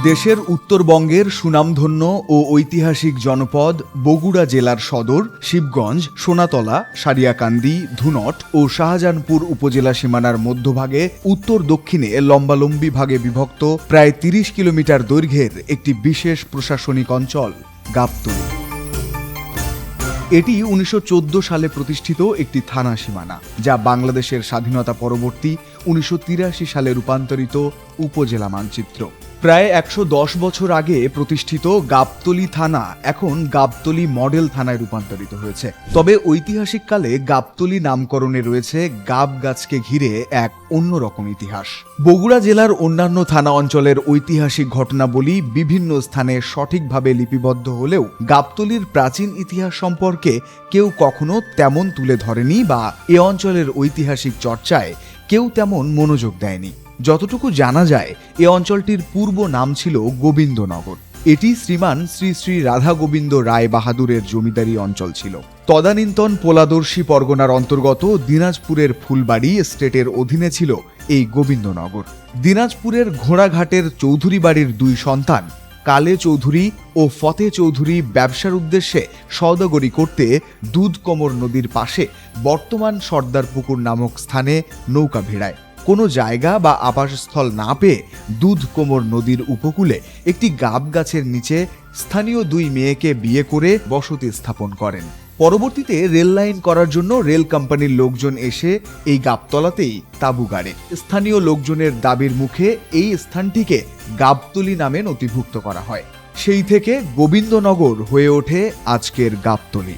দেশের উত্তরবঙ্গের সুনামধন্য ও ঐতিহাসিক জনপদ বগুড়া জেলার সদর শিবগঞ্জ, সোনাতলা, সারিয়াকান্দি, ধুনট ও শাহজাহানপুর উপজেলা সীমানার মধ্যভাগে উত্তর দক্ষিণে লম্বালম্বি ভাগে বিভক্ত প্রায় ৩০ কিলোমিটার দৈর্ঘ্যের একটি বিশেষ প্রশাসনিক অঞ্চল গাবতলী। এটি ১৯১৪ সালে প্রতিষ্ঠিত একটি থানা সীমানা, যা বাংলাদেশের স্বাধীনতা পরবর্তী ১৯৮৩ সালে রূপান্তরিত উপজেলা মানচিত্র। প্রায় ১১০ বছর আগে প্রতিষ্ঠিত গাবতলী থানা এখন গাবতলী মডেল থানায় রূপান্তরিত হয়েছে। তবে ঐতিহাসিক কালে গাবতলী নামকরণে রয়েছে গাব গাছকে ঘিরে এক অন্যরকম ইতিহাস। বগুড়া জেলার অন্যান্য থানা অঞ্চলের ঐতিহাসিক ঘটনাবলী বিভিন্ন স্থানে সঠিকভাবে লিপিবদ্ধ হলেও গাবতলীর প্রাচীন ইতিহাস সম্পর্কে কেউ কখনো তেমন তুলে ধরেনি বা এ অঞ্চলের ঐতিহাসিক চর্চায় কেউ তেমন মনোযোগ দেয়নি। যতটুকু জানা যায়, এ অঞ্চলটির পূর্ব নাম ছিল গোবিন্দনগর। এটি শ্রীমান শ্রী শ্রী রাধা গোবিন্দ রায় বাহাদুরের জমিদারি অঞ্চল ছিল। তদানীন্তন পোলাদর্শী পরগনার অন্তর্গত দিনাজপুরের ফুলবাড়ি এস্টেটের অধীনে ছিল এই গোবিন্দনগর। দিনাজপুরের ঘোড়াঘাটের চৌধুরী বাড়ির দুই সন্তান কালে চৌধুরী ও ফতে চৌধুরী ব্যবসার উদ্দেশ্যে সওদাগরি করতে দুধকোমর নদীর পাশে বর্তমান সর্দারপুকুর নামক স্থানে নৌকা ভেড়ায়। কোনো জায়গা বা আবাসস্থল না পেয়ে দুধকোমর নদীর উপকূলে একটি গাব গাছের নিচে স্থানীয় দুই মেয়েকে বিয়ে করে বসতি স্থাপন করেন। পরবর্তীতে রেল লাইন করার জন্য রেল কোম্পানির লোকজন এসে এই গাবতলাতেই তাঁবু গাড়ে। স্থানীয় লোকজনের দাবির মুখে এই স্থানটিকে গাবতলী নামে নথিভুক্ত করা হয়। সেই থেকে গোবিন্দনগর হয়ে ওঠে আজকের গাবতলী।